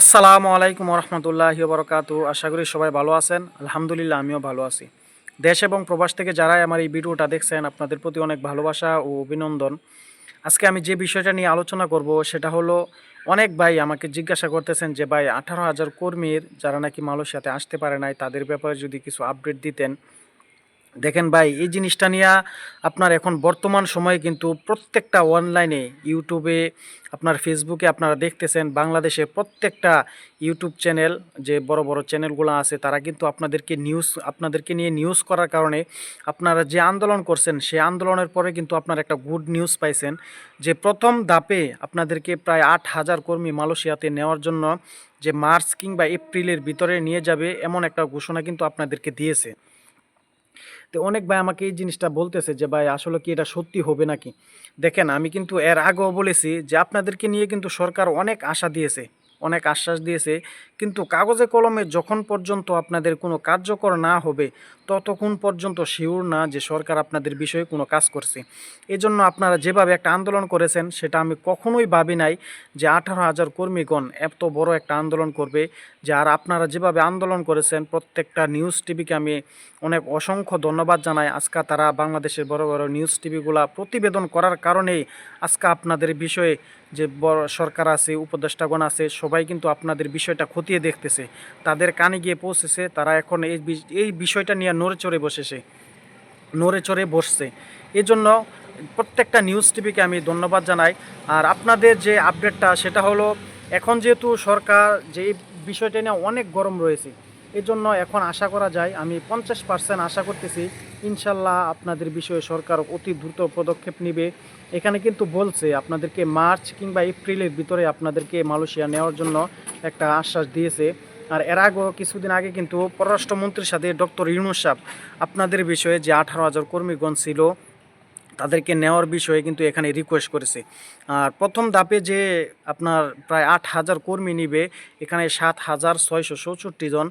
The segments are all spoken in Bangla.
আসসালামু আলাইকুম রহমতুল্লাহি বরকাতু। আশা করি সবাই ভালো আছেন। আলহামদুলিল্লাহ আমিও ভালো আছি। দেশ এবং প্রবাস থেকে যারাই আমার এই ভিডিওটা দেখছেন আপনাদের প্রতি অনেক ভালোবাসা ও অভিনন্দন। আজকে আমি যে বিষয়টা নিয়ে আলোচনা করব সেটা হলো, অনেক ভাই আমাকে জিজ্ঞাসা করতেছেন যে ভাই 18,000 কর্মীর যারা নাকি মালয়েশিয়াতে আসতে পারে নাই তাদের ব্যাপারে যদি কিছু আপডেট দিতেন। দেখেন ভাই, এই জিনিসটা নিয়ে আপনার এখন বর্তমান সময়ে কিন্তু প্রত্যেকটা অনলাইনে ইউটিউবে, আপনার ফেসবুকে আপনারা দেখতেছেন বাংলাদেশের প্রত্যেকটা ইউটিউব চ্যানেল, যে বড় বড় চ্যানেলগুলো আছে তারা কিন্তু আপনাদেরকে নিয়ে নিউজ করার কারণে আপনারা যে আন্দোলন করছেন সেই আন্দোলনের পরে কিন্তু আপনারা একটা গুড নিউজ পাইছেন যে প্রথম ধাপে আপনাদেরকে প্রায় 8,000 কর্মী মালয়েশিয়াতে নেওয়ার জন্য যে মার্চ কিংবা এপ্রিলের ভিতরে নিয়ে যাবে এমন একটা ঘোষণা কিন্তু আপনাদেরকে দিয়েছে। তো অনেক ভাই আমাকে এই জিনিসটা বলতেছে যে ভাই আসলে কি এটা সত্যি হবে নাকি। দেখেন, আমি কিন্তু এর আগেও বলেছি যে আপনাদেরকে নিয়ে কিন্তু সরকার অনেক আশা দিয়েছে, অনেক আশ্বাস দিয়েছে, কিন্তু কাগজে কলমে যখন পর্যন্ত আপনাদের কোনো কার্যকর না হবে ততক্ষণ পর্যন্ত শিওর না যে সরকার আপনাদের বিষয়ে কোনো কাজ করছে। এজন্য আপনারা যেভাবে একটা আন্দোলন করেছেন সেটা আমি কখনোই ভাবি নাই যে 18,000 কর্মীগণ এত বড় একটা আন্দোলন করবে। যে আর আপনারা যেভাবে আন্দোলন করেছেন প্রত্যেকটা নিউজ টিভিকে আমি অনেক অসংখ্য ধন্যবাদ জানাই। আজকে তারা বাংলাদেশের বড় বড় নিউজ টিভিগুলা প্রতিবেদন করার কারণেই আজকে আপনাদের বিষয়ে যে বড় সরকার আছে, উপদেষ্টাগণ আছে, সবাই কিন্তু আপনাদের বিষয়টা খতিয়ে দেখতেছে, তাদের কানে গিয়ে পৌঁছেছে। তারা এখন এই বিষয়টা নিয়ে নড়ে চড়ে বসছে। এজন্য প্রত্যেকটা নিউজ টিভিকে আমি ধন্যবাদ জানাই। আর আপনাদের যে আপডেটটা সেটা হলো, এখন যেহেতু সরকার যে এই বিষয়টা নিয়ে অনেক গরম রয়েছে, এজন্য এখন আশা করা যায়, আমি 50% আশা করতেছি ইনশাল্লাহ আপনাদের বিষয়ে সরকার অতি দ্রুত পদক্ষেপ নেবে। এখানে কিন্তু বলছে আপনাদেরকে মার্চ কিংবা এপ্রিলের ভিতরে আপনাদেরকে মালয়েশিয়া নেওয়ার জন্য একটা আশ্বাস দিয়েছে। আর এর আগেও কিছুদিন আগে কিন্তু পররাষ্ট্রমন্ত্রীর সাথে ডক্টর ইউনূস সাহেব আপনাদের বিষয়ে যে 18,000 কর্মীগণ ছিল তাদেরকে নেওয়ার বিষয়ে কিন্তু এখানে রিকোয়েস্ট করেছে। আর প্রথম ধাপে যে আপনার প্রায় 8,000 কর্মী নিবে, এখানে 7,664 জন।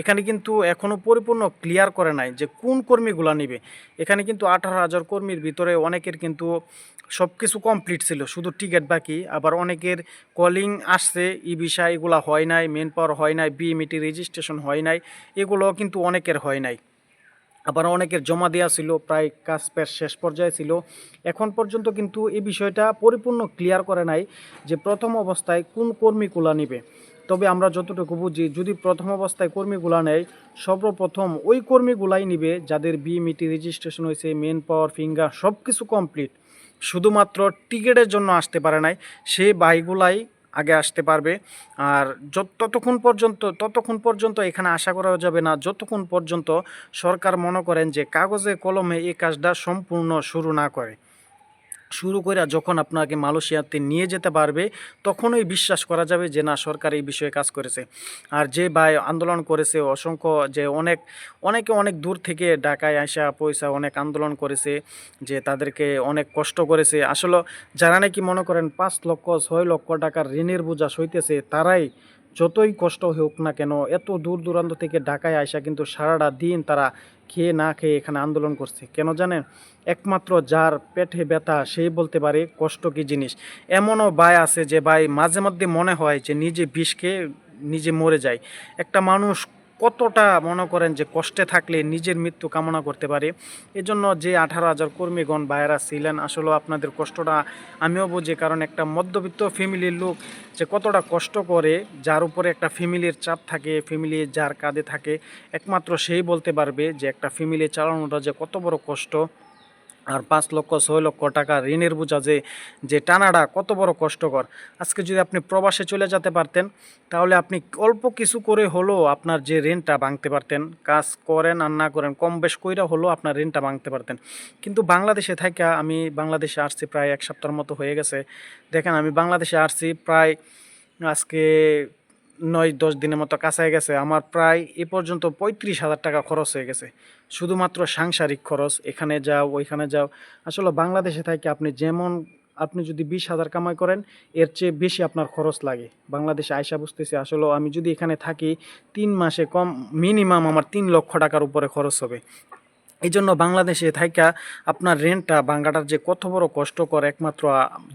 এখানে কিন্তু এখনও পরিপূর্ণ ক্লিয়ার করে নাই যে কোন কর্মীগুলো নিবে। এখানে কিন্তু 18,000 কর্মীর ভিতরে অনেকের কিন্তু সব কিছু কমপ্লিট ছিল, শুধু টিকিট বাকি। আবার অনেকের কলিং আসছে, ই ভিসা এগুলো হয় নাই, মেন পাওয়ার হয় নাই, বিএমইটি রেজিস্ট্রেশন হয় নাই, এগুলো কিন্তু অনেকের হয় নাই। আবার অনেকের জমা দেওয়া ছিল, প্রায় কাজ শেষ পর্যায়ে ছিল। এখন পর্যন্ত কিন্তু এই বিষয়টা পরিপূর্ণ ক্লিয়ার করে নাই যে প্রথম অবস্থায় কোন কর্মীগুলা নিবে। তবে আমরা যতটুকু বুঝি, যদি প্রথম অবস্থায় কর্মীগুলা নেয়, সর্বপ্রথম ওই কর্মীগুলাই নিবে যাদের বিএমইটি রেজিস্ট্রেশন হয়েছে, মেন পাওয়ার, ফিঙ্গার সব কিছু কমপ্লিট, শুধুমাত্র টিকিটের জন্য আসতে পারে নাই, সেই বাইকগুলাই আগে আসতে পারবে। আর ততক্ষণ পর্যন্ত এখানে আশা করা যাবে না যতক্ষণ পর্যন্ত সরকার মনে করেন যে কাগজে কলমে এই কাজটা সম্পূর্ণ শুরু করে যখন আপনাকে মালয়েশিয়াতে নিয়ে যেতে পারবে, তখনই বিশ্বাস করা যাবে যে না, সরকার এই বিষয়ে কাজ করেছে। আর যে ভাই আন্দোলন করেছে অসংখ্য, যে অনেকে অনেক দূর থেকে ঢাকায় আসা পয়সা অনেক আন্দোলন করেছে, যে তাদেরকে অনেক কষ্ট করেছে। আসলে যারা নাকি মনে করেন 5 লক্ষ 6 লক্ষ টাকার ঋণের বোঝা সইতেছে, তারাই যতই কষ্ট হোক না কেন এত দূর দূরান্ত থেকে ঢাকায় আসা কিন্তু সারাটা দিন তারা খেয়ে না খেয়ে এখানে আন্দোলন করছে। কেন জানেন? একমাত্র যার পেটে ব্যথা সেই বলতে পারে কষ্ট কী জিনিস। এমনও ভাই আছে যে ভাই মাঝে মধ্যে মনে হয় যে নিজে বিষ খেয়ে নিজে মরে যায়। একটা মানুষ কতটা মনে করেন যে কষ্টে থাকলে নিজের মৃত্যু কামনা করতে পারে। এজন্য যে 18,000 কর্মীগণ ভাইয়েরা ছিলেন, আসলে আপনাদের কষ্টটা আমিও বুঝি, কারণ একটা মধ্যবিত্ত ফ্যামিলির লোক যে কতটা কষ্ট করে, যার উপরে একটা ফ্যামিলির চাপ থাকে, ফ্যামিলি যার কাঁধে থাকে, একমাত্র সেই বলতে পারবে যে একটা ফ্যামিলি চালানোটা যে কত বড় কষ্ট। আর 5 লক্ষ 6 লক্ষ টাকা ঋণের বোঝা যে যে টানাটা কত বড় কষ্টকর। আজকে যদি আপনি প্রবাসে চলে যেতে পারতেন, তাহলে আপনি অল্প কিছু করে হলেও আপনার যে ঋণটা ভাঙতে পারতেন। কাজ করেন আর না করেন কম বেশ কইরা হলেও আপনার ঋণটা ভাঙতে পারতেন। কিন্তু বাংলাদেশে থাইকা, আমি বাংলাদেশে আসছি প্রায় 1 সপ্তাহের মতো হয়ে গেছে। দেখেন, আমি বাংলাদেশে আসছি প্রায় আজকে 9-10 দিনের মতো কাছায় গেছে। আমার প্রায় এ পর্যন্ত 35,000 টাকা খরচ হয়ে গেছে, শুধুমাত্র সাংসারিক খরচ, এখানে যাও ওইখানে যাও। আসলে বাংলাদেশে থেকে আপনি যদি 20,000 কামাই করেন, এর চেয়ে বেশি আপনার খরচ লাগে। বাংলাদেশে আইসা বুঝতেছি আসলে আমি যদি এখানে থাকি 3 মাসে কম মিনিমাম আমার 3 লক্ষ টাকার উপরে খরচ হবে। এই জন্য বাংলাদেশে থাইকা আপনার রেন্টটা ভাঙাটার যে কত বড় কষ্টকর, একমাত্র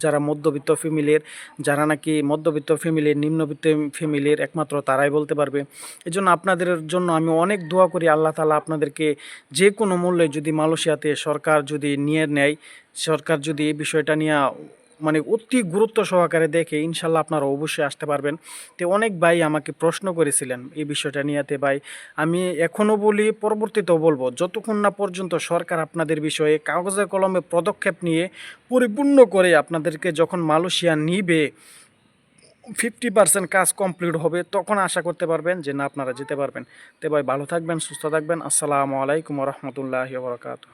যারা মধ্যবিত্ত ফ্যামিলির, যারা নাকি মধ্যবিত্ত ফ্যামিলির, নিম্নবিত্ত ফ্যামিলির, একমাত্র তারাই বলতে পারবে। এই জন্য আপনাদের জন্য আমি অনেক দোয়া করি, আল্লাহ তাআলা আপনাদেরকে যে কোনো মূল্যে যদি মালয়েশিয়াতে সরকার যদি নিয়ে নেয়, সরকার যদি এই বিষয়টা নিয়ে মানে অতি গুরুত্ব সহকারে দেখে, ইনশাল্লাহ আপনারা অবশ্যই আসতে পারবেন। তো অনেক ভাই আমাকে প্রশ্ন করেছিলেন এই বিষয়টা নিয়েতে ভাই, আমি এখনও বলি, পরবর্তীতেও বলবো, যতক্ষণ না পর্যন্ত সরকার আপনাদের বিষয়ে কাগজে কলমে পদক্ষেপ নিয়ে পরিপূর্ণ করে আপনাদেরকে যখন মালয়েশিয়া নিবে, 50% কাজ কমপ্লিট হবে, তখন আশা করতে পারবেন যে না আপনারা যেতে পারবেন। তো ভাই ভালো থাকবেন, সুস্থ থাকবেন। আসসালামু আলাইকুম রহমতুল্লাহি ওয়া বারাকাতুহু।